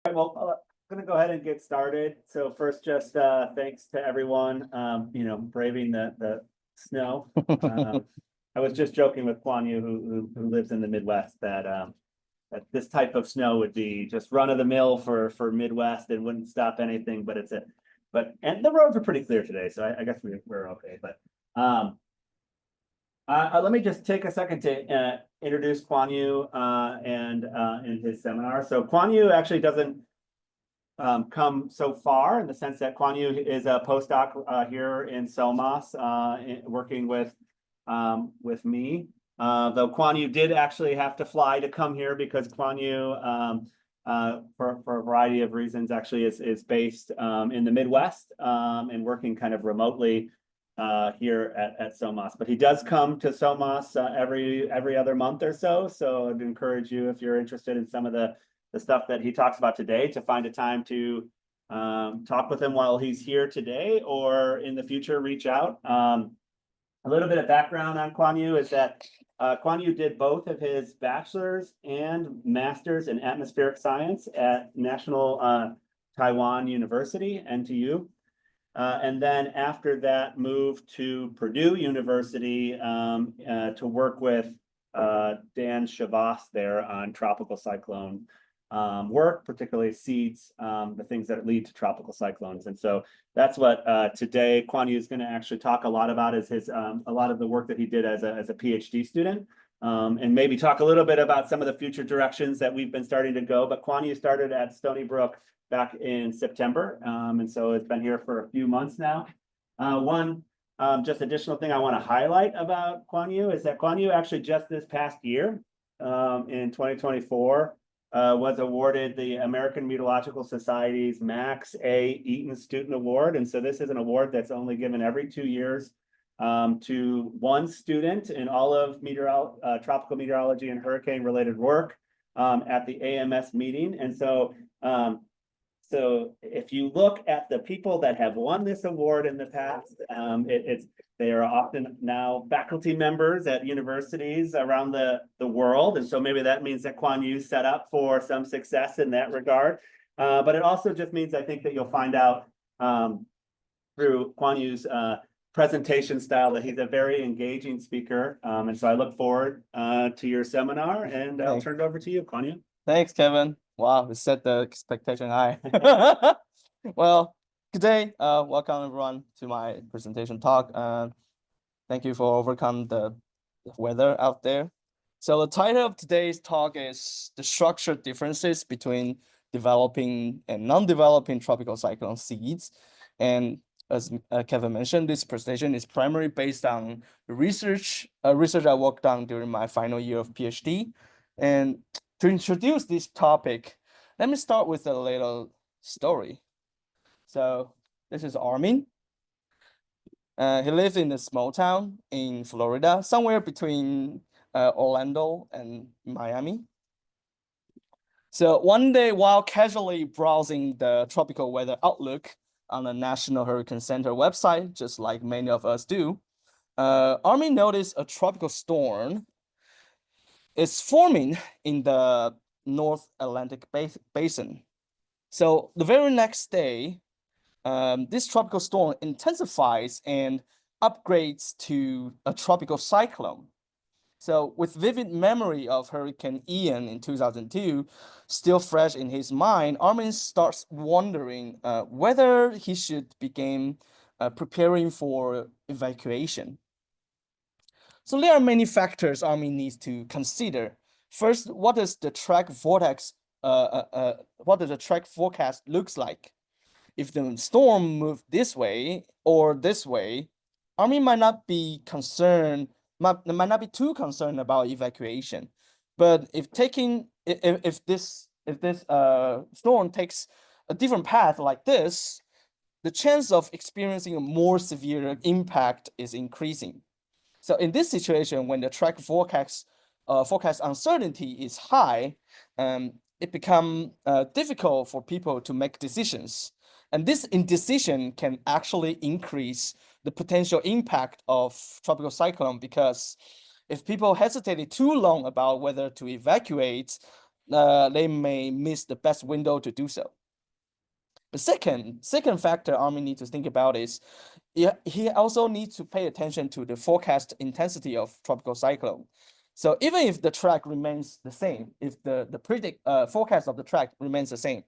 All right, well, I'm going to go ahead and get started. So first, just thanks to everyone, braving the snow. I was just joking with Kuan-Yu, who lives in the Midwest, that this type of snow would be just run of the mill for Midwest and wouldn't stop anything. But and the roads are pretty clear today, so I guess we're okay. But let me just take a second to introduce Kuan-Yu and in his seminar. So Kuan-Yu actually doesn't come so far in the sense that Kuan-Yu is a postdoc here in SoMAS, working with me. Though Kuan-Yu did actually have to fly to come here because Kuan-Yu, for a variety of reasons, actually is based in the Midwest and working kind of remotely here at SoMAS. But he does come to SoMAS every other month or so. So I'd encourage you, if you're interested in some of the stuff that he talks about today, to find a time to talk with him while he's here today, or in the future, reach out. A little bit of background on Kuan-Yu is that Kuan-Yu did both of his bachelor's and master's in atmospheric science at National Taiwan University, NTU. And then after that, moved to Purdue University to work with Dan Shavas there on tropical cyclone work, particularly seeds, the things that lead to tropical cyclones. And so that's what today Kuan-Yu is going to actually talk a lot about, is his a lot of the work that he did as a PhD student, and maybe talk a little bit about some of the future directions that we've been starting to go. But Kuan-Yu started at Stony Brook back in September, and so it's been here for a few months now. One just additional thing I want to highlight about Kuan-Yu is that Kuan-Yu actually just this past year, in 2024, was awarded the American Meteorological Society's Max A. Eaton Student Award. And so this is an award that's only given every 2 years to one student in all of tropical meteorology and hurricane related work at the AMS meeting. And so so if you look at the people that have won this award in the past, they are often now faculty members at universities around the world. And so maybe that means that Kuan-Yu set up for some success in that regard. But it also just means, I think, that you'll find out through Kuan-Yu's presentation style that he's a very engaging speaker. And so I look forward to your seminar, and I'll turn it over to you, Kuan-Yu. Thanks, Kevin. Wow, we set the expectation high. Well, good day. Welcome everyone to my presentation talk. Thank you for overcoming the weather out there. So the title of today's talk is the structural differences between developing and non-developing tropical cyclone seeds. And as Kevin mentioned, this presentation is primarily based on research I worked on during my final year of PhD. And to introduce this topic, let me start with a little story. So this is Armin. He lives in a small town in Florida, somewhere between Orlando and Miami. So one day, while casually browsing the tropical weather outlook on the National Hurricane Center website, just like many of us do, Armin noticed a tropical storm is forming in the North Atlantic Basin. So the very next day, this tropical storm intensifies and upgrades to a tropical cyclone. So with vivid memory of Hurricane Ian in 2002 still fresh in his mind, Armin starts wondering whether he should begin preparing for evacuation. So there are many factors Armin needs to consider. First, what does the track forecast looks like? If the storm moved this way or this way, Armin might not be too concerned about evacuation. But if this storm takes a different path like this, the chance of experiencing a more severe impact is increasing. So in this situation, when the track forecast uncertainty is high, it becomes difficult for people to make decisions. And this indecision can actually increase the potential impact of tropical cyclone, because if people hesitated too long about whether to evacuate, they may miss the best window to do so. The second factor Army needs to think about is he also needs to pay attention to the forecast intensity of tropical cyclone. So even if the track remains the same, if the forecast of the track remains the same,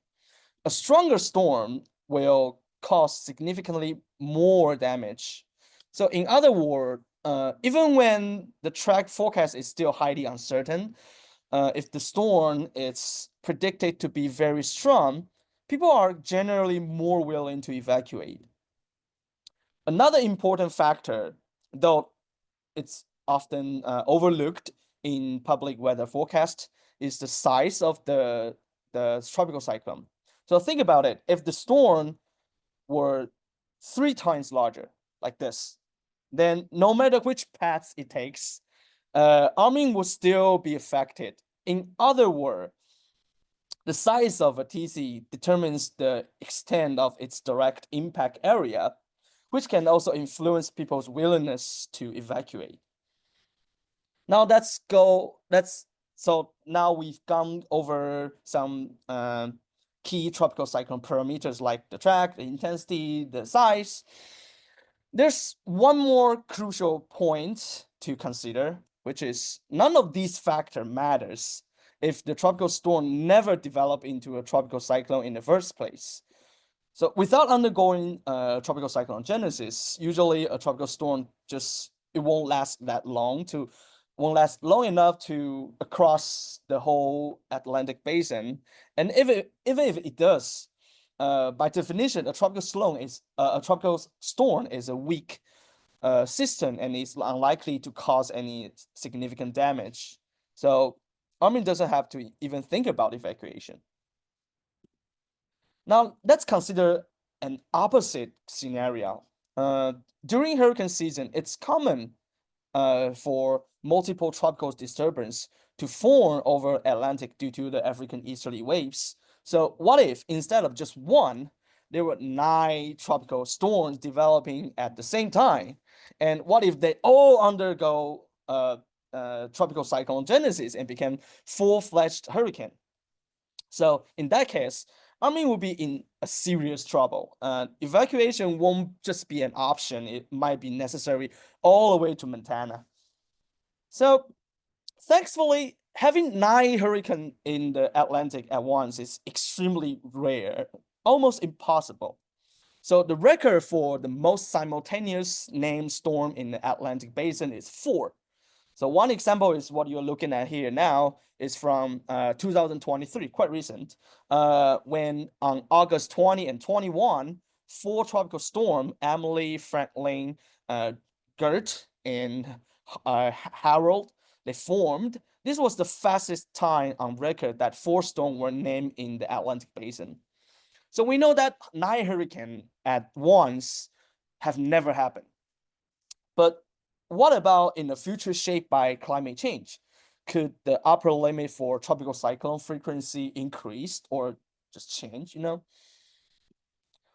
a stronger storm will cause significantly more damage. So in other words, even when the track forecast is still highly uncertain, if the storm is predicted to be very strong, people are generally more willing to evacuate. Another important factor, though it's often overlooked in public weather forecast, is the size of the tropical cyclone. So think about it. If the storm were 3 times larger, like this, then no matter which path it takes, arming will still be affected. In other words, the size of a TC determines the extent of its direct impact area, which can also influence people's willingness to evacuate. Now so now we've gone over some key tropical cyclone parameters like the track, the intensity, the size. There's one more crucial point to consider, which is none of these factors matters if the tropical storm never developed into a tropical cyclone in the first place. So without undergoing tropical cyclone genesis, usually a tropical storm it won't last long enough to across the whole Atlantic basin. And even if it does, by definition, a tropical storm is a weak system and is unlikely to cause any significant damage. So Army doesn't have to even think about evacuation. Now let's consider an opposite scenario. During hurricane season, it's common for multiple tropical disturbance to form over Atlantic due to the African easterly waves. So what if instead of just one, there were 9 tropical storms developing at the same time? And what if they all undergo tropical cyclone genesis and became full-fledged hurricane? So in that case, Army will be in a serious trouble. Evacuation won't just be an option. It might be necessary all the way to Montana. So thankfully, having 9 hurricanes in the Atlantic at once is extremely rare, almost impossible. So the record for the most simultaneous named storm in the Atlantic basin is 4. So one example is what you're looking at here now is from 2023, quite recent, when on August 20 and 21, 4 tropical storms, Emily, Franklin, Gert, and Harold, they formed. This was the fastest time on record that 4 storms were named in the Atlantic basin. So we know that 9 hurricanes at once have never happened. But what about in the future shaped by climate change? Could the upper limit for tropical cyclone frequency increase or just change,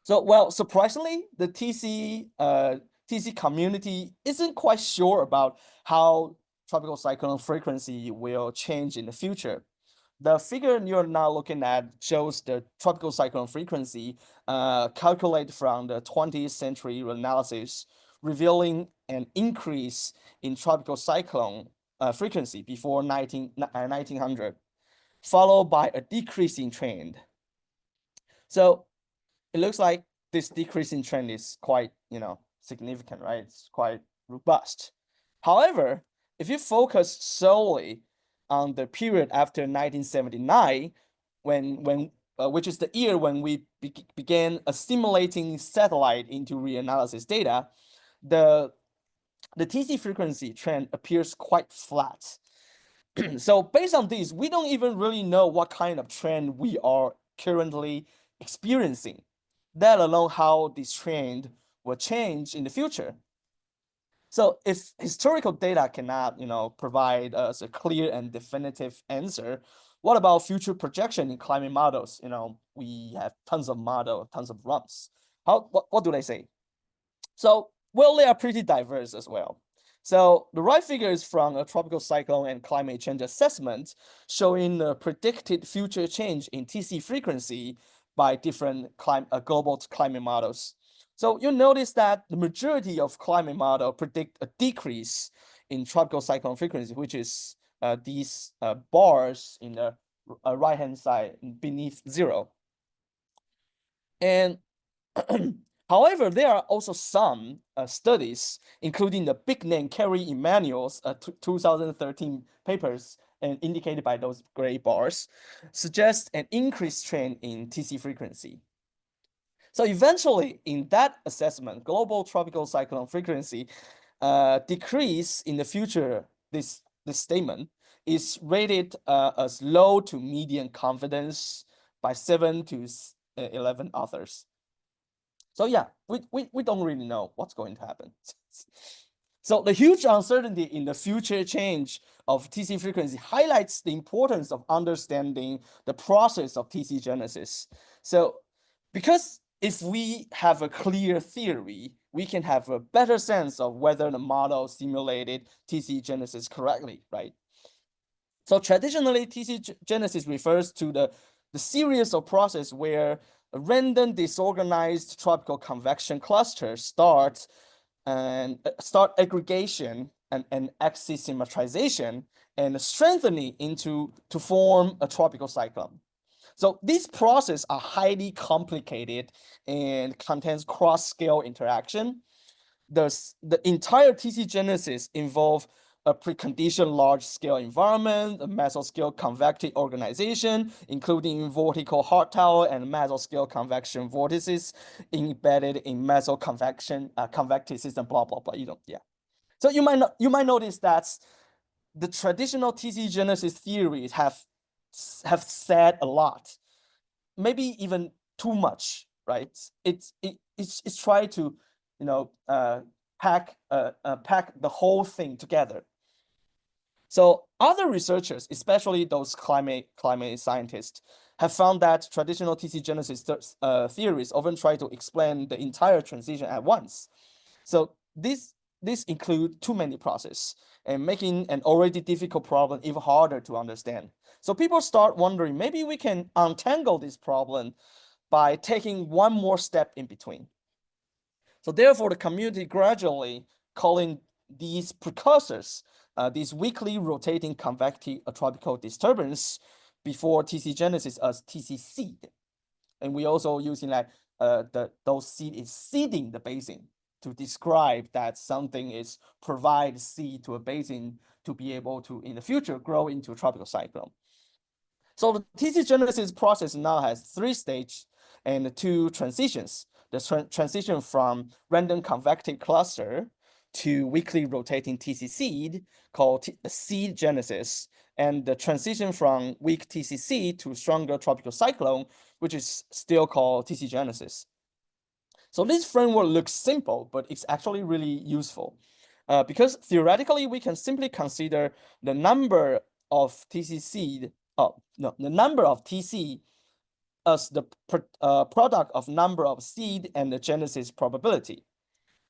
So, well, surprisingly, the TC community isn't quite sure about how tropical cyclone frequency will change in the future. The figure you're now looking at shows the tropical cyclone frequency calculated from the 20th century analysis, revealing an increase in tropical cyclone frequency before 1900, followed by a decreasing trend. So it looks like this decreasing trend is quite, significant, right? It's quite robust. However, if you focus solely on the period after 1979, which is the year when we began assimilating satellite into reanalysis data, the TC frequency trend appears quite flat. So based on this, we don't even really know what kind of trend we are currently experiencing, let alone how this trend will change in the future. So if historical data cannot, provide us a clear and definitive answer, what about future projection in climate models? We have tons of models, tons of runs. What do they say? So, well, they are pretty diverse as well. So the right figure is from a tropical cyclone and climate change assessment showing the predicted future change in TC frequency by different global climate models. So you notice that the majority of climate model predict a decrease in tropical cyclone frequency, which is these bars in the right-hand side beneath 0. And however, there are also some studies, including the big name Kerry Emanuel's 2013 papers, and indicated by those gray bars, suggest an increased trend in TC frequency. So eventually, in that assessment, global tropical cyclone frequency decrease in the future, this statement is rated as low to medium confidence by 7 to 11 authors. So yeah, we don't really know what's going to happen. So the huge uncertainty in the future change of TC frequency highlights the importance of understanding the process of TC genesis. So because if we have a clear theory, we can have a better sense of whether the model simulated TC genesis correctly, right? So traditionally, TC genesis refers to the series of process where a random disorganized tropical convection cluster start aggregation and axis symmetrization and strengthening to form a tropical cyclone. So these processes are highly complicated and contains cross-scale interaction. The entire TC genesis involve a preconditioned large-scale environment, a mesoscale convective organization, including vertical hot tower and mesoscale convection vortices embedded in mesoconvection convective system, blah, blah, blah, yeah. So you might notice that the traditional TC genesis theories have said a lot, maybe even too much, right? It's trying to, pack the whole thing together. So other researchers, especially those climate scientists, have found that traditional TC genesis theories often try to explain the entire transition at once. So this include too many processes and making an already difficult problem even harder to understand. So people start wondering, maybe we can untangle this problem by taking one more step in between. So therefore, the community gradually calling these precursors, these weakly rotating convective tropical disturbance before TC genesis as TC seed. And we also using like those seed is seeding the basin to describe that something is provide seed to a basin to be able to in the future grow into a tropical cyclone. So the TC genesis process now has 3 stages and 2 transitions. The transition from random convective cluster to weakly rotating TC seed called seed genesis, and the transition from weak TCC to stronger tropical cyclone, which is still called TC genesis. So this framework looks simple, but it's actually really useful because theoretically we can simply consider the number of TC seed, the number of TC as the product of number of seed and the genesis probability.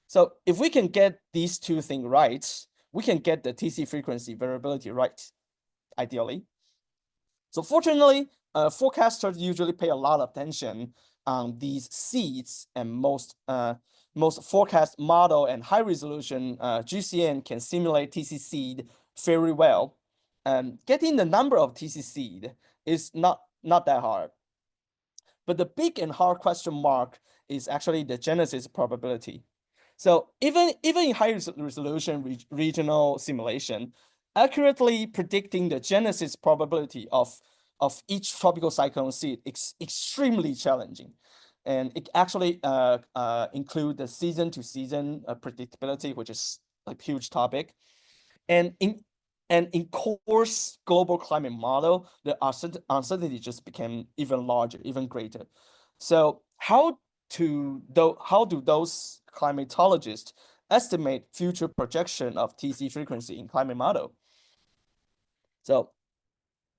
So if we can get these 2 things right, we can get the TC frequency variability right, ideally. So fortunately, forecasters usually pay a lot of attention on these seeds, and most forecast model and high resolution GCN can simulate TC seed very well. Getting the number of TC seed is not that hard. But the big and hard question mark is actually the genesis probability. So even in high resolution regional simulation, accurately predicting the genesis probability of each tropical cyclone seed is extremely challenging. And it actually include the season to season predictability, which is a huge topic. And in coarse global climate model, the uncertainty just became even larger, even greater. So how do those climatologists estimate future projection of TC frequency in climate model? So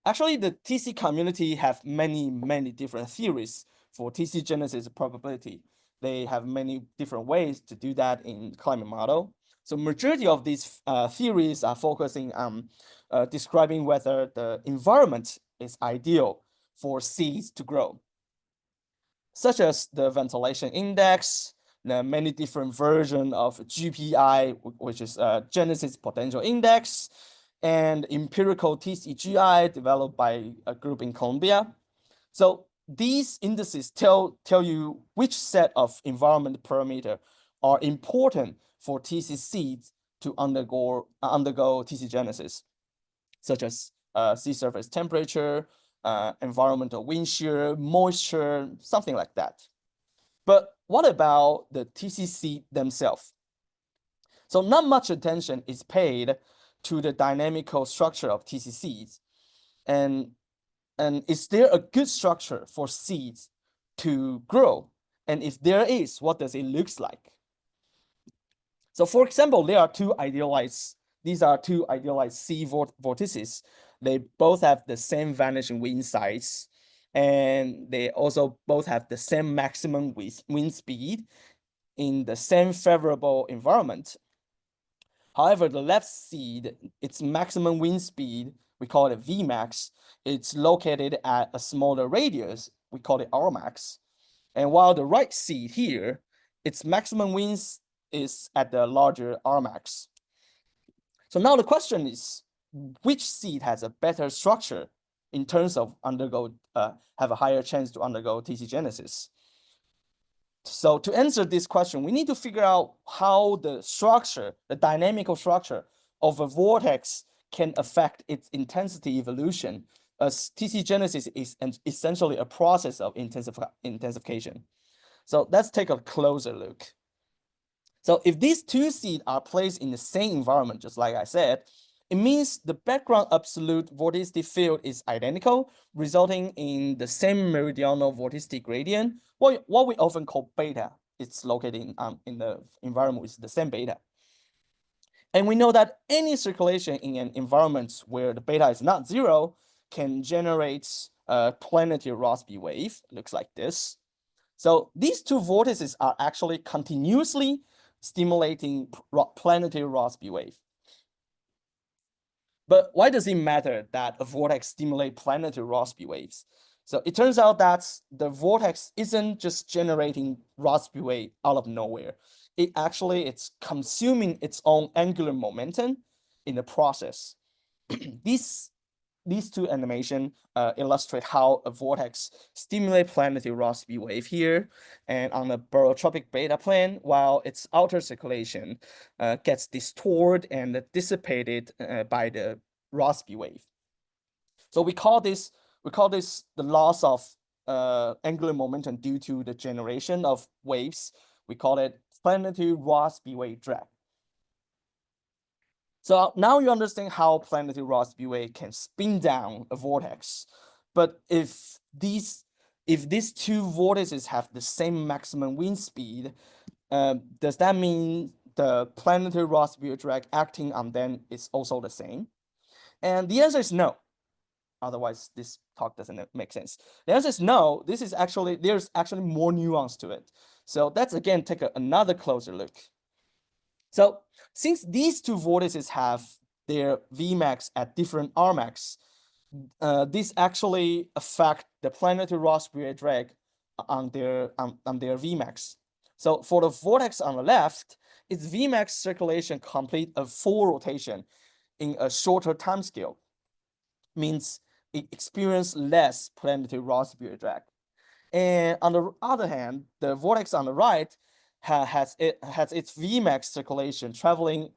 actually, the TC community have many different theories for TC genesis probability. They have many different ways to do that in climate model. So majority of these theories are focusing on describing whether the environment is ideal for seeds to grow, such as the ventilation index, the many different versions of GPI, which is Genesis Potential Index, and empirical TCGI developed by a group in Colombia. So these indices tell you which set of environment parameter are important for TC seeds to undergo TC genesis, such as sea surface temperature, environmental wind shear, moisture, something like that. But what about the TC seed themselves? So not much attention is paid to the dynamical structure of TC seeds. And is there a good structure for seeds to grow? And if there is, what does it look like? So for example, these are two idealized seed vortices. They both have the same vanishing wind size, and they also both have the same maximum wind speed in the same favorable environment. However, the left seed, its maximum wind speed, we call it Vmax, it's located at a smaller radius, we call it Rmax. And while the right seed here, its maximum wind is at the larger Rmax. So now the question is, which seed has a better structure in terms of have a higher chance to undergo TC genesis? So to answer this question, we need to figure out how the structure, the dynamical structure of a vortex can affect its intensity evolution, as TC genesis is essentially a process of intensification. So let's take a closer look. So if these two seeds are placed in the same environment, just like I said, it means the background absolute vorticity field is identical, resulting in the same meridional vorticity gradient, what we often call beta. It's located in the environment with the same beta. And we know that any circulation in an environment where the beta is not zero can generate a planetary Rossby wave, looks like this. So these two vortices are actually continuously stimulating planetary Rossby wave. But why does it matter that a vortex stimulates planetary Rossby waves? So it turns out that the vortex isn't just generating Rossby wave out of nowhere. It's consuming its own angular momentum in the process. These two animations illustrate how a vortex stimulates planetary Rossby wave here, and on the barotropic beta plane, while its outer circulation gets distorted and dissipated by the Rossby wave. So we call this the loss of angular momentum due to the generation of waves. We call it planetary Rossby wave drag. So now you understand how planetary Rossby wave can spin down a vortex. But if these two vortices have the same maximum wind speed, does that mean the planetary Rossby drag acting on them is also the same? And the answer is no. Otherwise, this talk doesn't make sense. The answer is no. There's actually more nuance to it. So let's again take another closer look. So since these two vortices have their Vmax at different Rmax, this actually affect the planetary Rossby drag on their Vmax. So for the vortex on the left, its Vmax circulation complete a full rotation in a shorter time scale, means it experiences less planetary Rossby drag. And on the other hand, the vortex on the right has its Vmax circulation traveling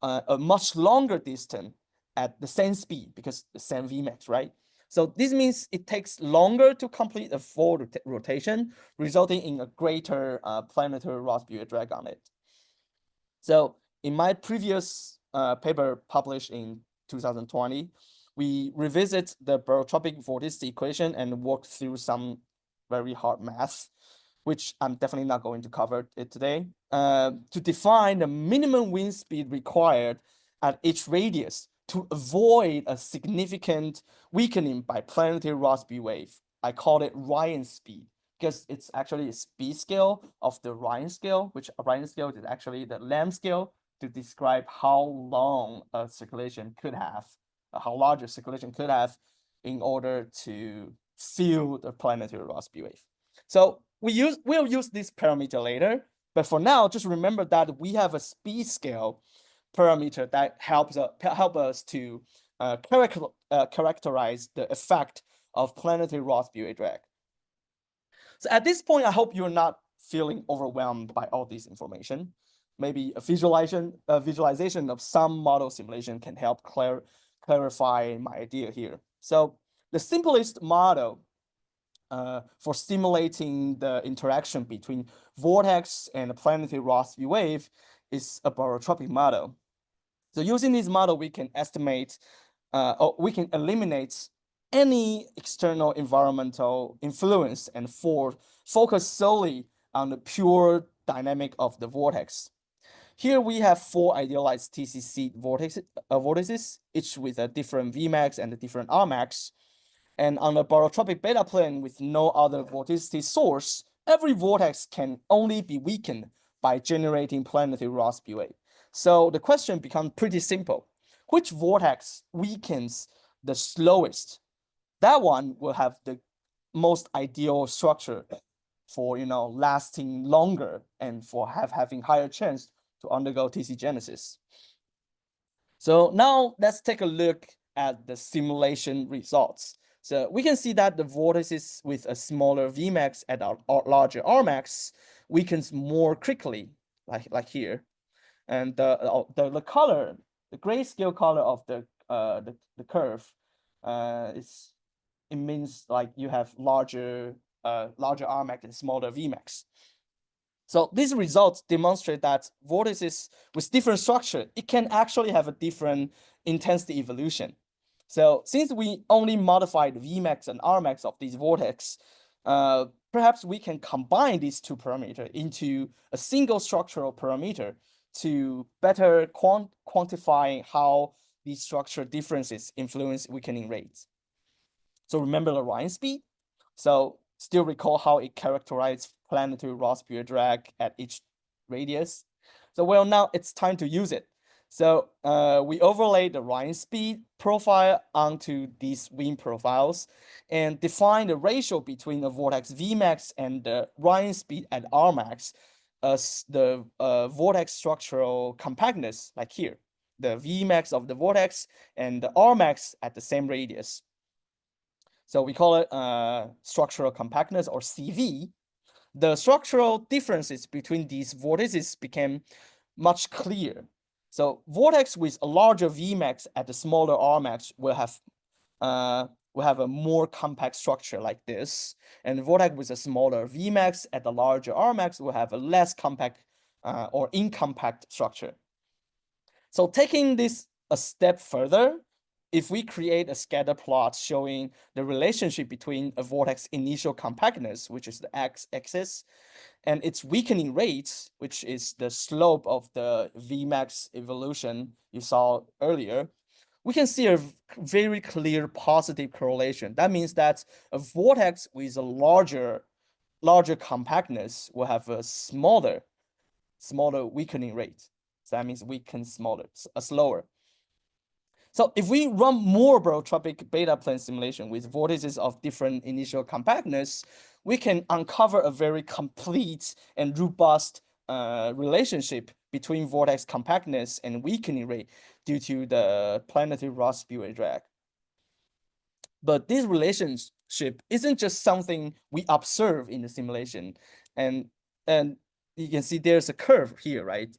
a much longer distance at the same speed because the same Vmax, right? So this means it takes longer to complete a full rotation, resulting in a greater planetary Rossby drag on it. So in my previous paper published in 2020, we revisit the barotropic vorticity equation and work through some very hard math, which I'm definitely not going to cover it today, to define the minimum wind speed required at each radius to avoid a significant weakening by planetary Rossby wave. I call it Ryan speed because it's actually a speed scale of the Ryan scale, which Ryan scale is actually the Lamb scale to describe how long a circulation could have, how large a circulation could have in order to fill the planetary Rossby wave. So we'll use this parameter later, but for now, just remember that we have a speed scale parameter that help us to characterize the effect of planetary Rossby wave drag. So at this point, I hope you're not feeling overwhelmed by all this information. Maybe a visualization of some model simulation can help clarify my idea here. So the simplest model for simulating the interaction between vortex and a planetary Rossby wave is a barotropic model. So using this model, we can estimate, or we can eliminate any external environmental influence and focus solely on the pure dynamic of the vortex. Here we have 4 idealized TCC vortices, each with a different Vmax and a different Rmax. And on a barotropic beta plane with no other vorticity source, every vortex can only be weakened by generating planetary Rossby wave. So the question becomes pretty simple. Which vortex weakens the slowest? That one will have the most ideal structure for lasting longer and for having higher chance to undergo TC genesis. So now let's take a look at the simulation results. So we can see that the vortices with a smaller Vmax and a larger Rmax weakens more quickly, like here. And the color, the grayscale color of the curve, it means like you have larger Rmax and smaller Vmax. So these results demonstrate that vortices with different structure, it can actually have a different intensity evolution. So since we only modified Vmax and Rmax of these vortex, perhaps we can combine these 2 parameters into a single structural parameter to better quantify how these structure differences influence weakening rates. So remember the Ryan speed. So still recall how it characterized planetary Rossby drag at each radius. So well, now it's time to use it. So we overlay the Ryan speed profile onto these wind profiles and define the ratio between the vortex Vmax and the Ryan speed at Rmax as the vortex structural compactness, like here, the Vmax of the vortex and the Rmax at the same radius. So we call it structural compactness, or CV. The structural differences between these vortices became much clearer. So vortex with a larger Vmax at the smaller Rmax will have a more compact structure like this, and vortex with a smaller Vmax at the larger Rmax will have a less compact or incompact structure. So taking this a step further, if we create a scatter plot showing the relationship between a vortex initial compactness, which is the x-axis, and its weakening rate, which is the slope of the Vmax evolution you saw earlier, we can see a very clear positive correlation. That means that a vortex with a larger compactness will have a smaller weakening rate. So that means weaken slower. So if we run more barotropic beta plane simulation with vortices of different initial compactness, we can uncover a very complete and robust relationship between vortex compactness and weakening rate due to the planetary Rossby wave drag. But this relationship isn't just something we observe in the simulation. And you can see there's a curve here, right?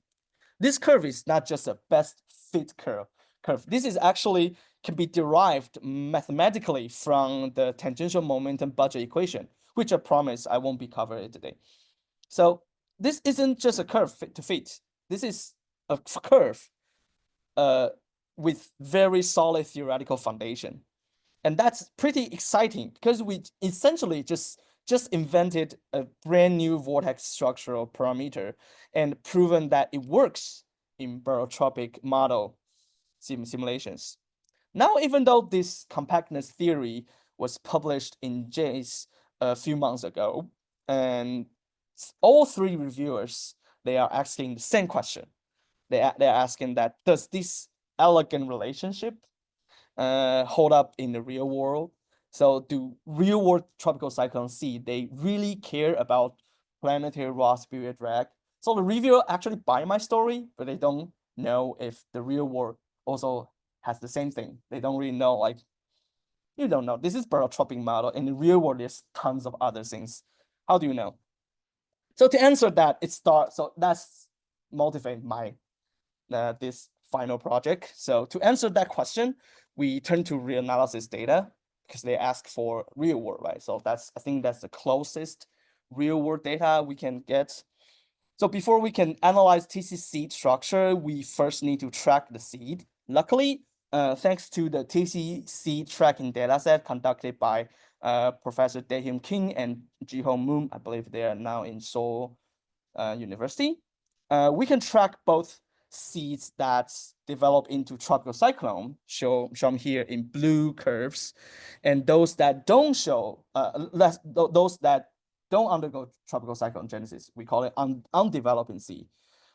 This curve is not just a best fit curve. This is actually can be derived mathematically from the tangential momentum budget equation, which I promise I won't be covering today. So this isn't just a curve fit to fit. This is a curve with very solid theoretical foundation. And that's pretty exciting because we essentially just invented a brand new vortex structural parameter and proven that it works in barotropic model simulations. Now, even though this compactness theory was published in JACE a few months ago, and all 3 reviewers, they are asking the same question. they're asking that, does this elegant relationship hold up in the real world? So do real world tropical cyclones see they really care about planetary raw spirit drag? So the reviewer actually buy my story, but they don't know if the real world also has the same thing. They don't really know, like, you don't know. This is barotropic model. In the real world, there's tons of other things. How do you know? So to answer that, so that's motivate my this final project. So to answer that question, we turn to reanalysis data because they ask for real world, right? So I think that's the closest real world data we can get. So before we can analyze TC seed structure, we first need to track the seed. Luckily, thanks to the TC seed tracking dataset conducted by Professor Daehyun Kim and Jihong Moon, I believe they are now in Seoul University, we can track both seeds that develop into tropical cyclone, shown here in blue curves, and those that don't show, those that don't undergo tropical cyclone genesis. We call it undeveloping seed,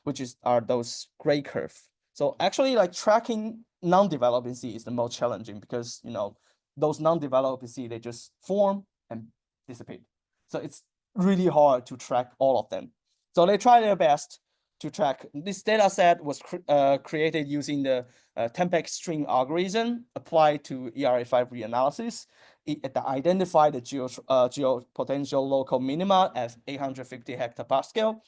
which are those gray curve. So actually, like, tracking non-developing seed is the most challenging because, you know, those non-developing seed, they just form and dissipate. So it's really hard to track all of them. So they try their best to track. This data set was created using the Tempex string algorithm applied to ERA5 reanalysis. It identified the geopotential local minima as 850 hectopascal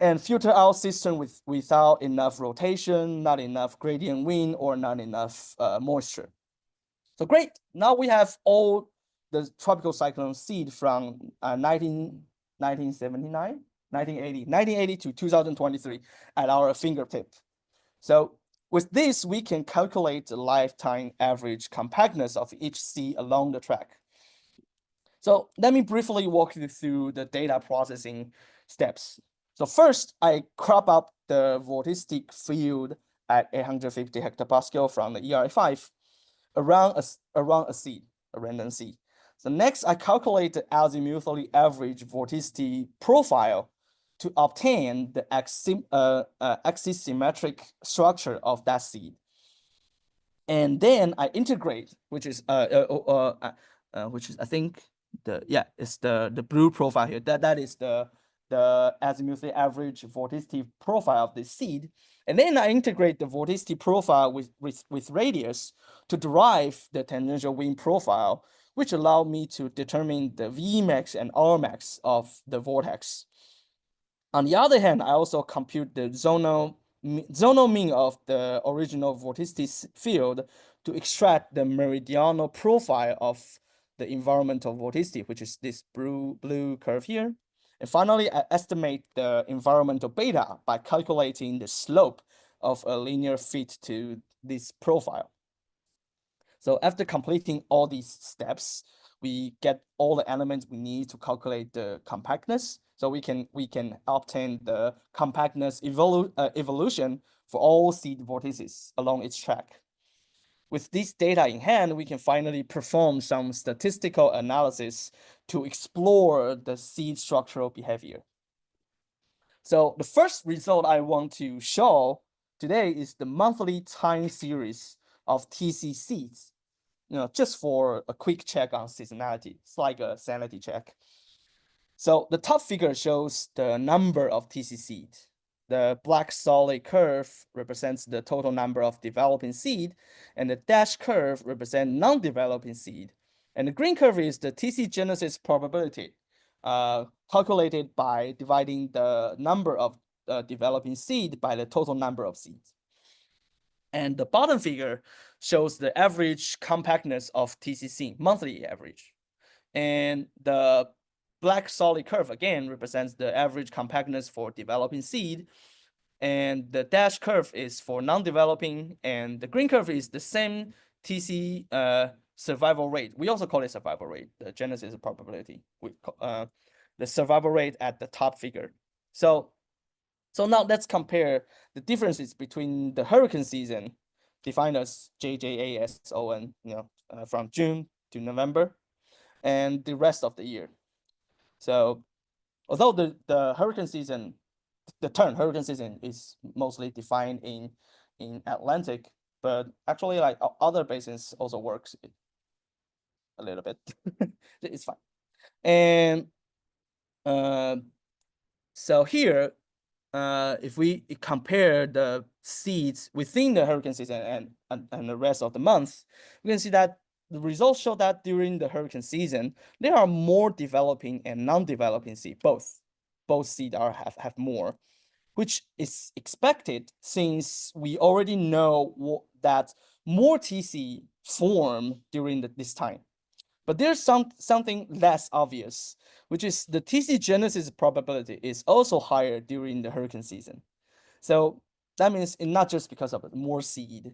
and filter out system without enough rotation, not enough gradient wind, or not enough moisture. So great, now we have all the tropical cyclone seed from 1979, 1980 to 2023 at our fingertip. So with this, we can calculate the lifetime average compactness of each seed along the track. So let me briefly walk you through the data processing steps. So first, I crop up the vorticity field at 850 hectopascal from the ERA5 around a seed, a random seed. So next, I calculate the azimuthally average vorticity profile to obtain the axisymmetric structure of that seed. And then I integrate, which is I think it's the blue profile here. That is the azimuthally average vorticity profile of the seed. And then I integrate the vorticity profile with radius to derive the tangential wind profile, which allow me to determine the Vmax and Rmax of the vortex. On the other hand, I also compute the zonal mean of the original vorticity field to extract the meridional profile of the environmental vorticity, which is this blue curve here. And finally, I estimate the environmental beta by calculating the slope of a linear fit to this profile. So after completing all these steps, we get all the elements we need to calculate the compactness. So we can obtain the compactness evolution for all seed vortices along its track. With this data in hand, we can finally perform some statistical analysis to explore the seed structural behavior. So the first result I want to show today is the monthly time series of TC seeds. You know, just for a quick check on seasonality. It's like a sanity check. So the top figure shows the number of TC seed. The black solid curve represents the total number of developing seed, and the dashed curve represents non-developing seed. And the green curve is the TC genesis probability, calculated by dividing the number of developing seed by the total number of seeds. And the bottom figure shows the average compactness of TCC, monthly average. And the black solid curve, again, represents the average compactness for developing seed. And the dashed curve is for non-developing. And the green curve is the same TC survival rate. We also call it survival rate, the genesis probability. The survival rate at the top figure. So now let's compare the differences between the hurricane season, defined as JJASON, from June to November, and the rest of the year. So although the hurricane season the term hurricane season is mostly defined in Atlantic, but actually like other basins also works a little bit. It's fine. And so here, if we compare the seeds within the hurricane season and the rest of the months, we can see that the results show that during the hurricane season, there are more developing and non-developing seed. Both seed have more, which is expected since we already know that more TC form during this time. But there's something less obvious, which is the TC genesis probability is also higher during the hurricane season. So that means it's not just because of more seed.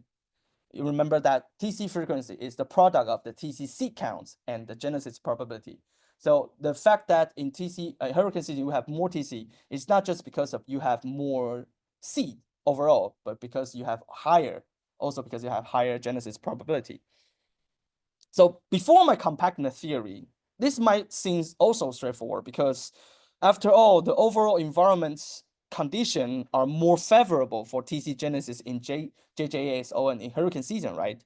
You remember that TC frequency is the product of the TC seed counts and the genesis probability. So the fact that in TC hurricane season you have more TC is not just because of you have more seed overall, but because you have higher genesis probability. So before my compactness theory, this might seem also straightforward because after all, the overall environment conditions are more favorable for TC genesis in JJASO and in hurricane season, right?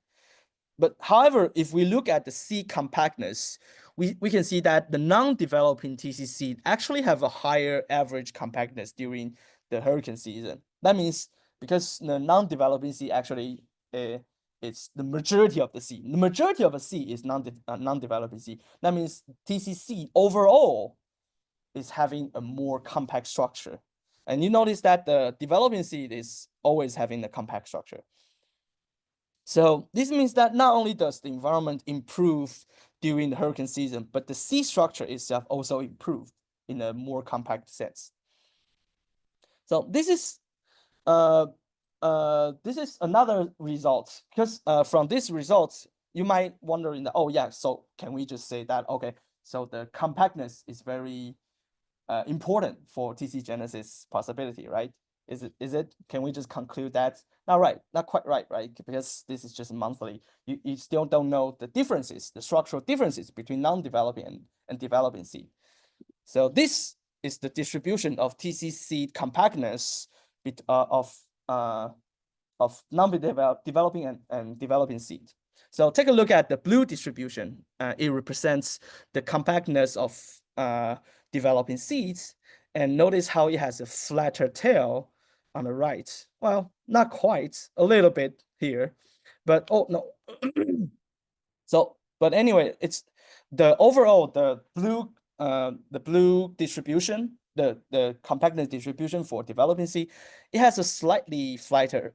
But however, if we look at the seed compactness, we can see that the non-developing TC seed actually have a higher average compactness during the hurricane season. That means because the non-developing seed actually it's the majority of the seed. The majority of a seed is non-developing seed. That means TC seed overall is having a more compact structure. And you notice that the developing seed is always having a compact structure. So this means that not only does the environment improve during the hurricane season, but the seed structure itself also improved in a more compact sense. So this is another result, because from this result, you might wonder oh yeah, so can we just say that, okay, so the compactness is very important for TC genesis possibility, right? Is it? Can we just conclude that? Not quite right? Because this is just monthly. You still don't know the differences, the structural differences between non-developing and developing seed. So this is the distribution of TC seed compactness of non-developing and developing seed. So take a look at the blue distribution. It represents the compactness of developing seeds, and notice how it has a flatter tail on the right. Well, not quite, a little bit here, but oh no. So, but anyway, it's the overall the blue distribution, the compactness distribution for developing seed, it has a slightly fatter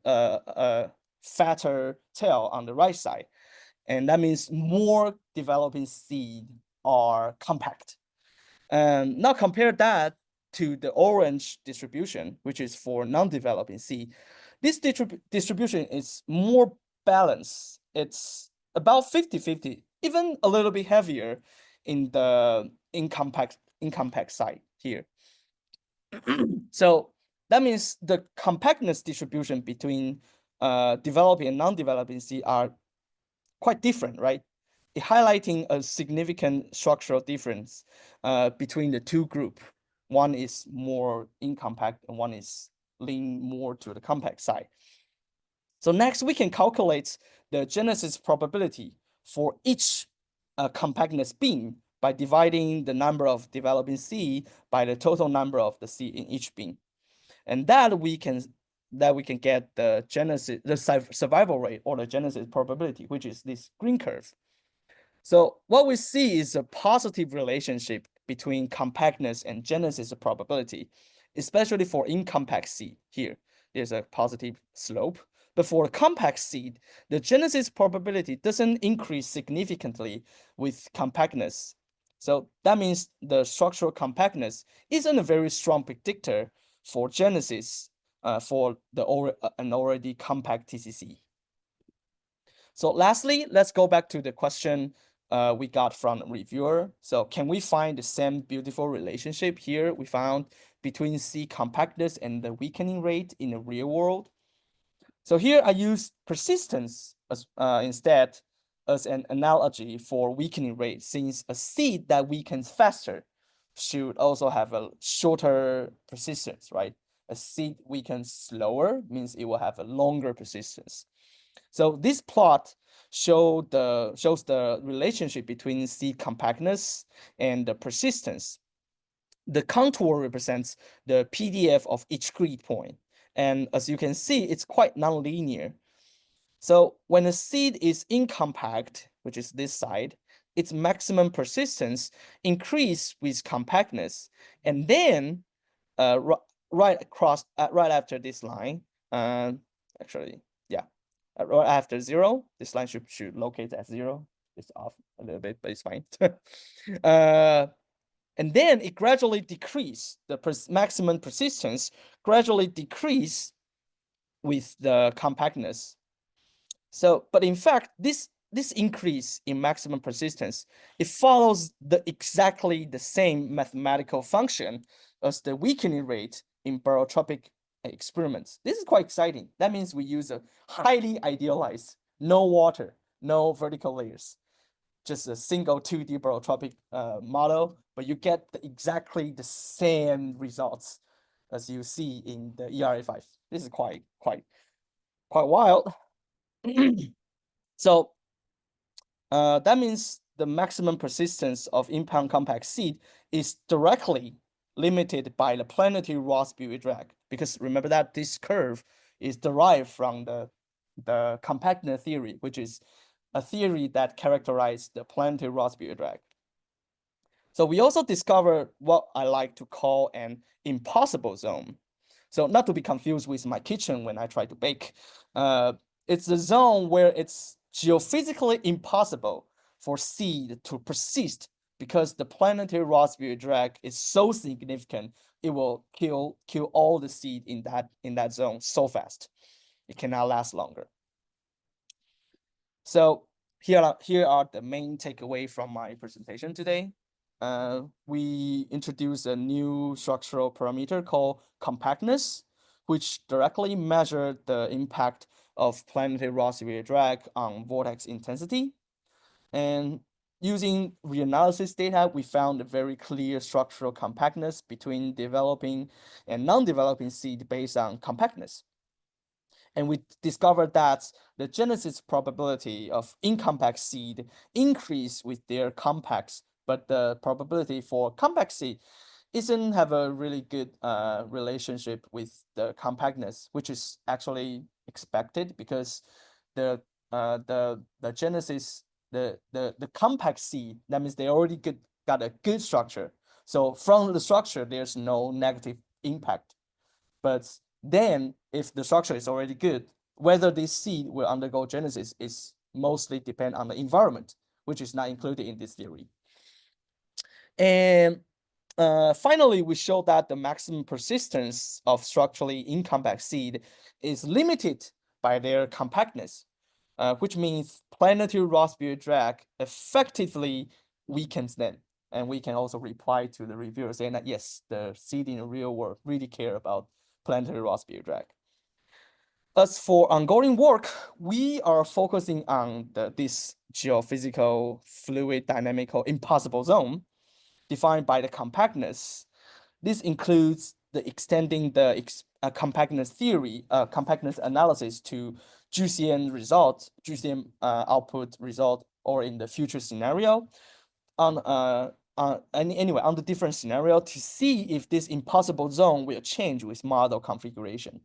tail on the right side, and that means more developing seed are compact. And now compare that to the orange distribution, which is for non-developing seed. This distribution is more balanced. It's about 50-50, even a little bit heavier in the incompact side here. So that means the compactness distribution between developing and non-developing seed are quite different, right? Highlighting a significant structural difference between the two groups. One is more incompact and one is lean more to the compact side. So next, we can calculate the genesis probability for each compactness beam by dividing the number of developing seed by the total number of the seed in each beam. And that we can get the genesis, the survival rate or the genesis probability, which is this green curve. So what we see is a positive relationship between compactness and genesis probability, especially for incompact seed. Here, there's a positive slope. But for a compact seed, the genesis probability doesn't increase significantly with compactness. So that means the structural compactness isn't a very strong predictor for genesis for an already compact TCC. So lastly, let's go back to the question we got from the reviewer. So can we find the same beautiful relationship here we found between seed compactness and the weakening rate in the real world? So here I use persistence as, instead as an analogy for weakening rate, since a seed that weakens faster should also have a shorter persistence, right? a seed weakens slower means it will have a longer persistence. So this plot shows the relationship between seed compactness and the persistence. The contour represents the PDF of each grid point. And as you can see, it's quite nonlinear. So when a seed is incompact, which is this side, its maximum persistence increase with compactness. And then right after this line, actually, yeah, right after 0, this line should locate at 0. It's off a little bit, but it's fine. And then it gradually decrease, the maximum persistence gradually decrease with the compactness. So, but in fact, this increase in maximum persistence, it follows exactly the same mathematical function as the weakening rate in barotropic experiments. This is quite exciting. That means we use a highly idealized, no water, no vertical layers, just a single 2D barotropic model, but you get exactly the same results as you see in the ERA5. This is quite wild. So that means the maximum persistence of impound compact seed is directly limited by the planetary Rossby drag, because remember that this curve is derived from the compactness theory, which is a theory that characterized the planetary Rossby drag. So we also discovered what I like to call an impossible zone. So not to be confused with my kitchen when I try to bake. It's a zone where it's geophysically impossible for seed to persist because the planetary Rossby drag is so significant, it will kill all the seed in that zone so fast. It cannot last longer. So here are the main takeaway from my presentation today. We introduced a new structural parameter called compactness, which directly measured the impact of planetary Rossby drag on vortex intensity. And using reanalysis data, we found a very clear structural compactness between developing and non-developing seed based on compactness. And we discovered that the genesis probability of incompact seed increase with their compacts, but the probability for compact seed isn't have a really good relationship with the compactness, which is actually expected because the genesis, the compact seed, that means they already got a good structure. So from the structure, there's no negative impact. But then if the structure is already good, whether this seed will undergo genesis is mostly depend on the environment, which is not included in this theory. And finally, we showed that the maximum persistence of structurally incompact seed is limited by their compactness, which means planetary Rossby drag effectively weakens them. And we can also reply to the reviewer saying that, yes, the seed in the real world really care about planetary Rossby drag. As for ongoing work, we are focusing on this geophysical fluid dynamical impossible zone defined by the compactness. This includes the extending the compactness theory, compactness analysis to GCM result, GCM output result, or in the future scenario anyway, on the different scenario to see if this impossible zone will change with model configuration.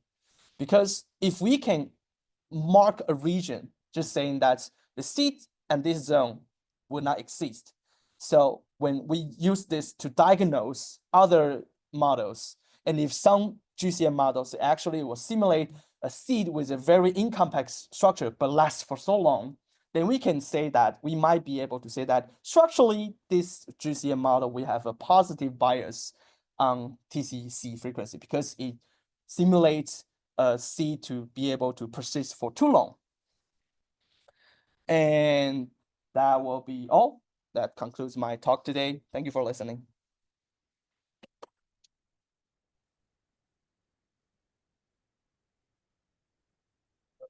Because if we can mark a region just saying that the seed and this zone will not exist. So when we use this to diagnose other models, and if some GCM models actually will simulate a seed with a very incompact structure but lasts for so long, then we can say that we might be able to say that structurally this GCM model will have a positive bias on TCC frequency because it simulates a seed to be able to persist for too long. And that will be all. That concludes my talk today. Thank you for listening.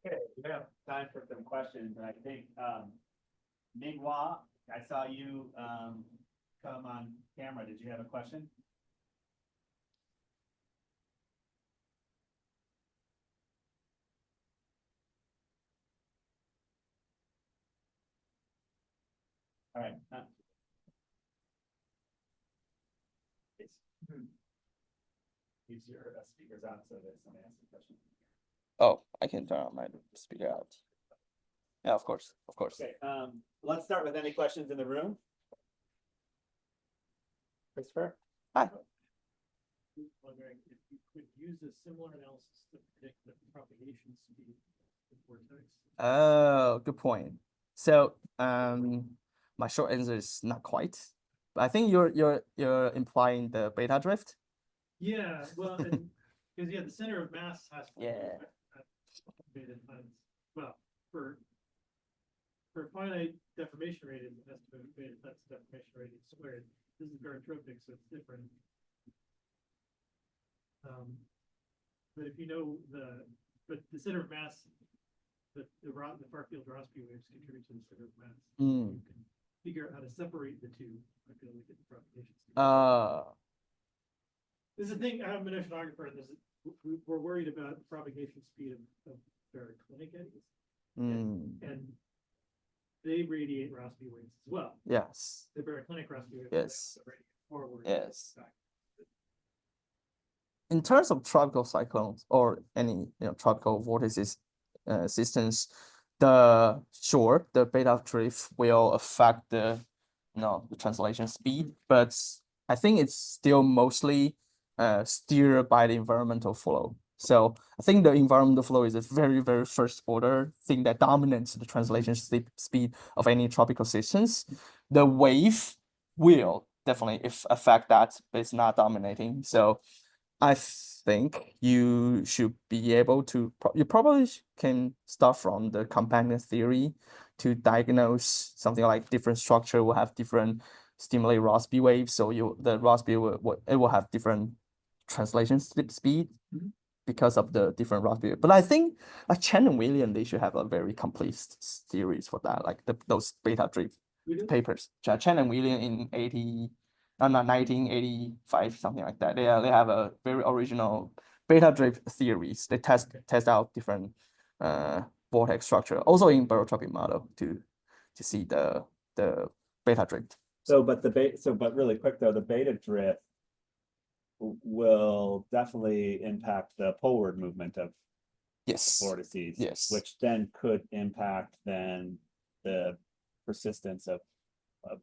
Okay, we have time for some questions, and I think Minghua, I saw you come on camera. Did you have a question? All right. Use your speakers on so that somebody asks a question. Oh, I can turn on my speaker out. Yeah, of course, of course. Okay, let's start with any questions in the room. Christopher? Hi. Wondering if you could use a similar analysis to predict the propagation speed of vortex. Oh, good point. So, my short answer is not quite. But I think you're implying the beta drift. Yeah, well, because the center of mass has to be Yeah. at beta times. Well, for finite deformation rate, it has to be beta times deformation rate squared. This is barotropic, so it's different. But if you know the center of mass, the far field Rossby waves contribute to the center of mass. You can figure out how to separate the two. I feel like the propagation speed. There's a thing. I'm an oceanographer, and we're worried about the propagation speed of baroclinic eddies, and they radiate Rossby waves as well. Yes. The baroclinic Rossby waves Yes. radiate forward. Yes. Back. In terms of tropical cyclones or any tropical vortices systems, the beta drift will affect the translation speed, but I think it's still mostly steered by the environmental flow. So I think the environmental flow is a very, very first order thing that dominates the translation speed of any tropical systems. The wave will definitely affect that, but it's not dominating. So I think you should be able to, you probably can start from the companion theory to diagnose something like different structure will have different stimulated Rossby waves. So the Rossby will have different translation speed because of the different Rossby. But I think like Chen and William, they should have a very complete series for that, like those beta drift papers. Chen and William in 1985, something like that. They have a very original beta drift theories. They test out different vortex structure, also in barotropic model to see the beta drift. But really quick though, the beta drift will definitely impact the poleward movement of vortices. Yes. Which then could impact the persistence of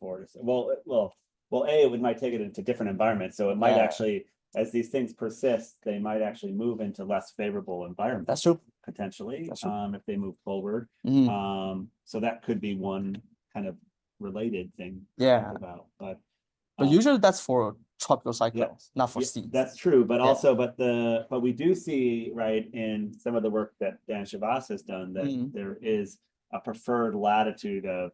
vortices. Well, it might take it into different environments. So it might actually, as these things persist, they might actually move into less favorable environments. That's true. Potentially, That's true. if they move forward. So that could be one kind of related thing to think about. But usually that's for tropical cyclones, not for seeds. That's true, but also, but we do see, right, in some of the work that Dan Shavas has done that there is a preferred latitude of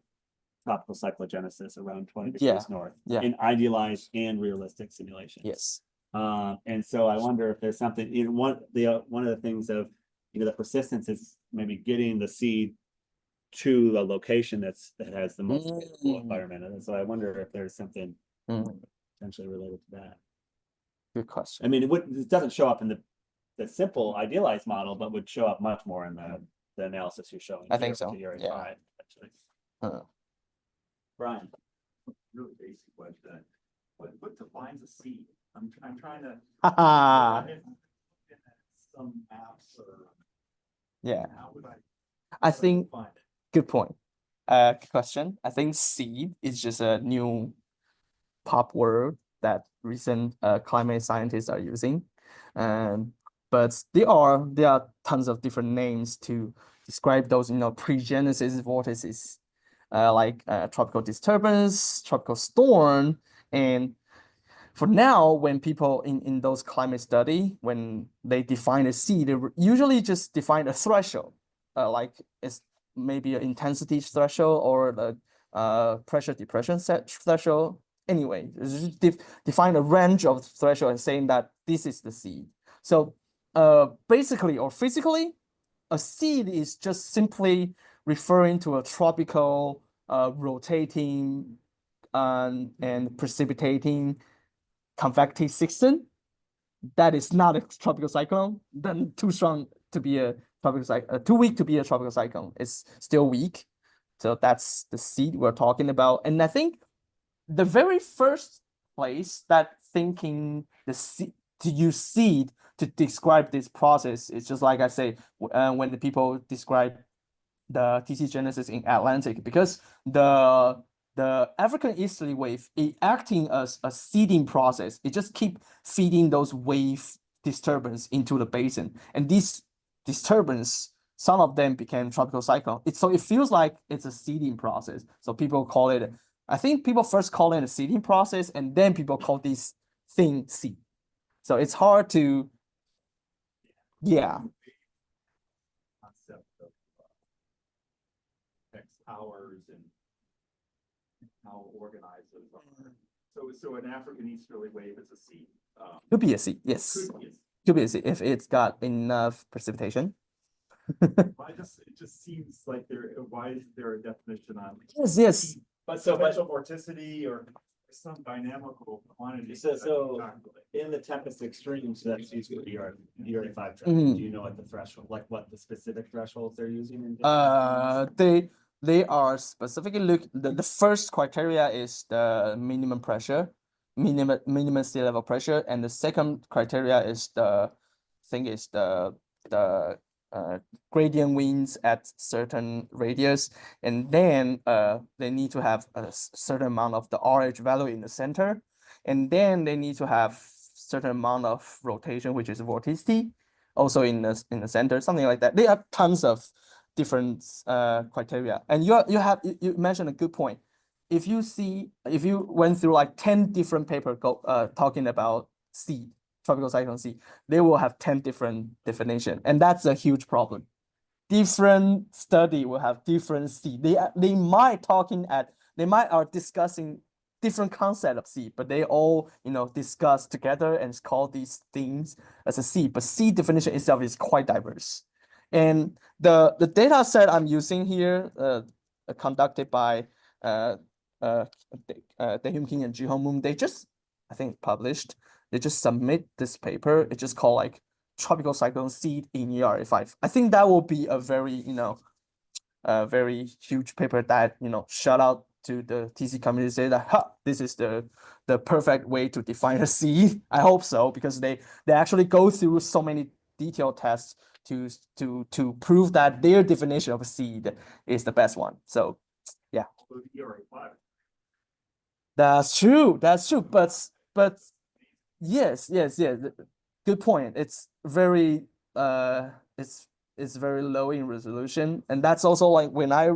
tropical cyclogenesis around 20 degrees north in idealized and realistic simulations. Yes. And so I wonder if there's something, one of the things of the persistence is maybe getting the seed to the location that has the most favorable environment. And so I wonder if there's something potentially related to that. Good question. I mean, it doesn't show up in the simple idealized model, but would show up much more in the analysis you're showing. I think so. Yeah. Brian. Really basic question. What defines a seed? I'm trying to some apps or how would I think find it? good point. Good question. I think seed is just a new pop word that recent climate scientists are using. But there are tons of different names to describe those pre-genesis vortices. Like tropical disturbance, tropical storm. And for now, when people in those climate study, when they define a seed, they usually just define a threshold, like it's maybe an intensity threshold or the pressure depression threshold. Anyway, just define a range of threshold and saying that this is the seed. So basically or physically, a seed is just simply referring to a tropical rotating and precipitating convective system that is not a tropical cyclone, then too strong to be a tropical cyclone, too weak to be a tropical cyclone. It's still weak So that's the seed we're talking about. And I think the very first place that thinking the seed to use seed to describe this process is just like I say, when the people describe the TC genesis in Atlantic, because the African easterly wave is acting as a seeding process. It just keep feeding those wave disturbance into the basin, and these disturbance, some of them became tropical cyclone. So it feels like it's a seeding process. So people call it, I think people first call it a seeding process, and then people call this thing seed. So it's hard to, yeah. Concept of X hours and how organized those are. So an African easterly wave is a seed. Could be a seed, yes. Could be a seed. Could be a seed if it's got enough precipitation. It just seems like why is there a definition on? Yes. seed? Potential vorticity or some dynamical quantity. So- that I can so- calculate. In the tempest extremes, that's used for ERA5 traffic. Mhm. Do you know what the threshold, like what the specific thresholds they're using? In different They are specifically the first criteria is the minimum pressure, minimum sea level pressure, and the second criteria is the gradient winds at certain radius, and then they need to have a certain amount of the RH value in the center, and then they need to have certain amount of rotation, which is vorticity, also in the center, something like that. They have tons of different criteria, and you mentioned a good point. If you went through like 10 different paper talking about seed, tropical cyclone seed, they will have 10 different definition, and that's a huge problem. Different study will have different seed. They might are discussing different concept of seed, but they all discuss together and call these things as a seed. But seed definition itself is quite diverse. And the data set I'm using here, conducted by Dae-Hyun Kim and Ji-Hong Moon, they just, I think, published. They just submit this paper. It's just called like tropical cyclone seed in ERA5. I think that will be a very very huge paper that shout out to the TC community, say that this is the perfect way to define a seed. I hope so, because they actually go through so many detailed tests to prove that their definition of a seed is the best one. So yeah, So the ERA5. that's true. But yes. Good point. It's very it's very low in resolution, and that's also like when I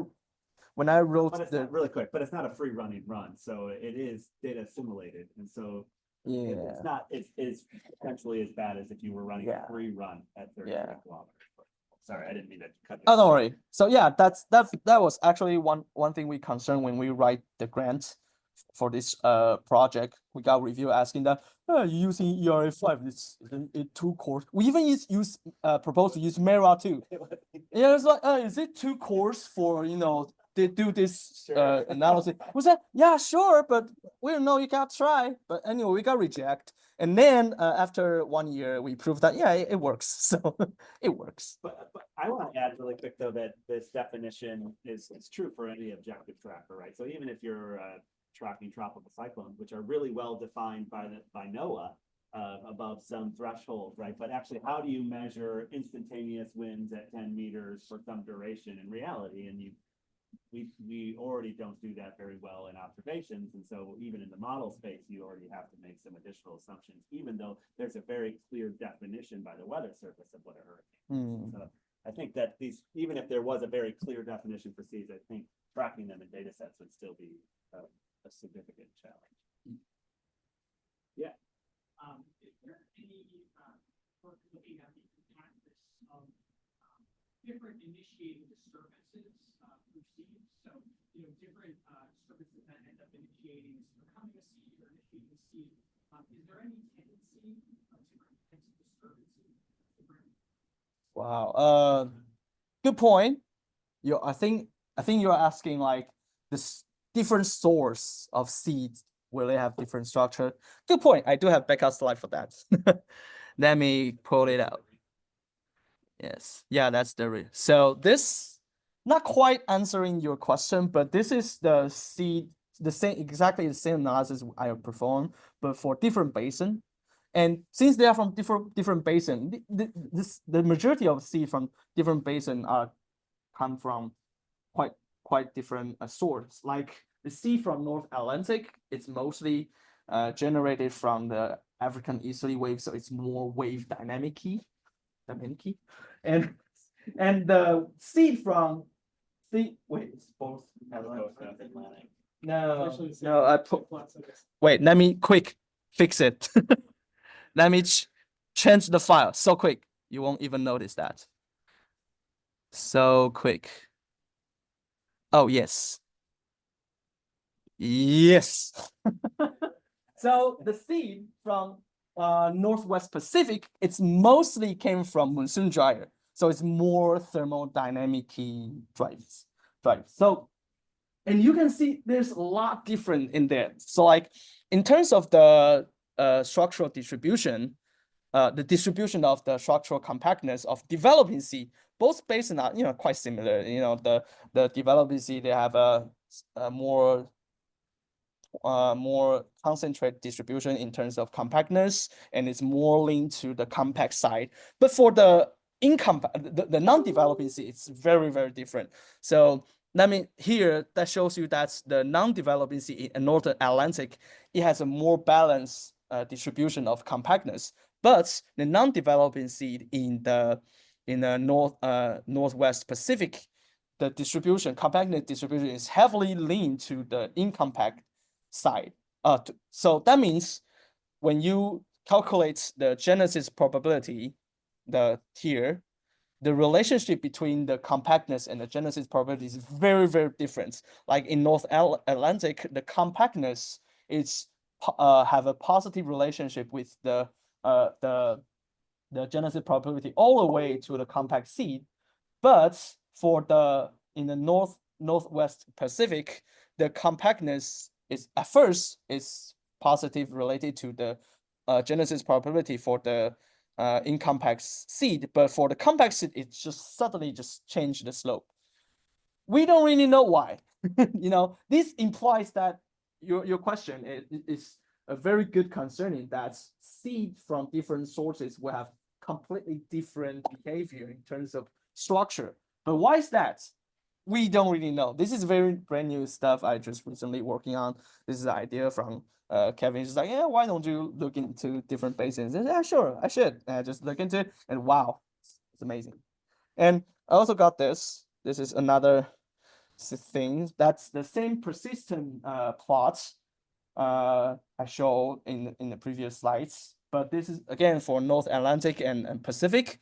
wrote But it's not really quick, but it's not a free running run, so it is data assimilated, and so yeah. it's not, it's potentially as bad as if you were running Yeah. a free run at 30 Yeah. kilometers. Sorry, I didn't mean to cut. Oh, don't worry. So yeah, that was actually one thing we concerned when we write the grant for this project. We got review asking that you using ERA5, it's too coarse. We even use propose to use Mera too. Yeah, it's like is it too coarse for they do this Sure. analysis? We said, yeah, sure, but we don't know, you gotta try. But anyway, we got reject. And then after 1 year, we proved that yeah, it works. So it works. But I want to add really quick though, that this definition is true for any objective tracker, right? So even if you're tracking tropical cyclones, which are really well defined by NOAA, above some threshold, right? But actually, how do you measure instantaneous winds at 10 meters for some duration in reality? And we already don't do that very well in observations, and so even in the model space, you already have to make some additional assumptions, even though there's a very clear definition by the weather service of what a hurricane is. So I think that even if there was a very clear definition for seas, I think tracking them in data sets would still be a significant challenge. Yeah. Is there any work looking at the practice of different initiating disturbances through seeds? So, different disturbances that end up initiating becoming a seed or initiating a seed. Is there any tendency to different types of disturbances? Wow. Good point. I think you're asking like this different source of seeds, will they have different structure? Good point. I do have backup slide for that. Let me pull it out. Yes. Yeah, that's the so this not quite answering your question, but this is the seed, exactly the same analysis I performed, but for different basin. And since they are from different basin, the majority of seed from different basin come from quite different source. Like the seed from North Atlantic, it's mostly generated from the African easterly wave, so it's more wave dynamic, and the seed from it's both Atlantic. no Actually, it's no I put plots of this. wait, let me quick fix it. Let me change the file so quick you won't even notice that. So quick. Oh yes. Yes. So the seed from Northwest Pacific, it's mostly came from monsoon dryer. So it's more thermodynamic drives. So, and you can see there's a lot different in there. So like in terms of the structural distribution, the distribution of the structural compactness of developing seed, both basins are quite similar. The developing seed, they have a more concentrated distribution in terms of compactness, and it's more linked to the compact side. But for the non-developing seed, it's very, very different. So here that shows you that the non-developing seed in Northern Atlantic, it has a more balanced distribution of compactness. But the non-developing seed in the Northwest Pacific, the compactness distribution is heavily linked to the incompact side. So that means when you calculate the genesis probability, the relationship between the compactness and the genesis probability is very, very different. Like in North Atlantic, the compactness is have a positive relationship with the genesis probability all the way to the compact seed. But in the Northwest Pacific, the compactness is at first is positive related to the genesis probability for the incompact seed, but for the compact seed, it just suddenly changed the slope. We don't really know why. This implies that your question is a very good concerning that seed from different sources will have completely different behavior in terms of structure. But why is that? We don't really know. This is very brand new stuff I just recently working on. This is the idea from Kevin. He's like, yeah, why don't you look into different basins? And yeah, sure, I should. And I just look into it, and wow, it's amazing. And I also got this. This is another thing. That's the same persistent plot I showed in the previous slides. But this is again for North Atlantic and Pacific.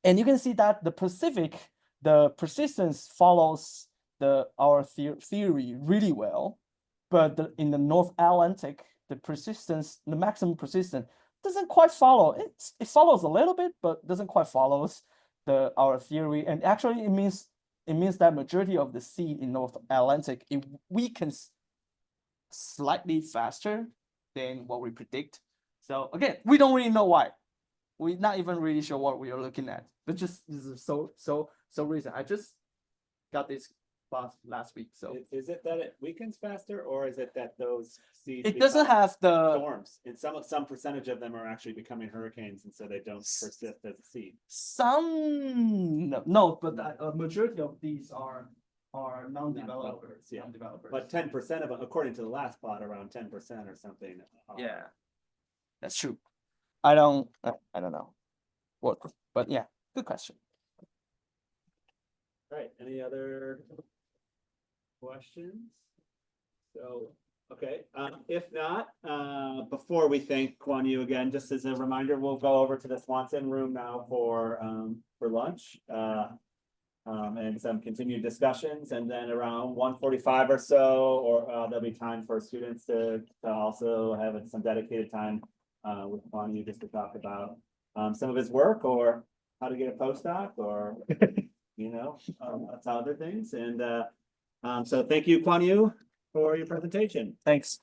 And you can see that the Pacific, the persistence follows our theory really well, but in the North Atlantic, the maximum persistence doesn't quite follow. It follows a little bit, but doesn't quite follows our theory. And actually, it means that majority of the seed in North Atlantic, it weakens slightly faster than what we predict. So again, we don't really know why. We're not even really sure what we are looking at, but just this is so recent. I just got this class last week. So Is it that it weakens faster, or is it that those seeds it doesn't become have the storms? And some percentage of them are actually becoming hurricanes, and so they don't persist as a seed. but a majority of these are non-developers. Yeah. Non-developers. But 10% of them, according to the last plot, around 10% or something. Yeah, that's true. I don't know what, but yeah, good question. Right, any other questions? So, okay, if not, before we thank Kuan-Yu again, just as a reminder, we'll go over to the Swanson room now for lunch. And some continued discussions, and then around 1:45 or so, or there'll be time for students to also have some dedicated time with Kuan-Yu just to talk about some of his work, or how to get a postdoc, or some other things. And so thank you, Kuan-Yu, for your presentation. Thanks.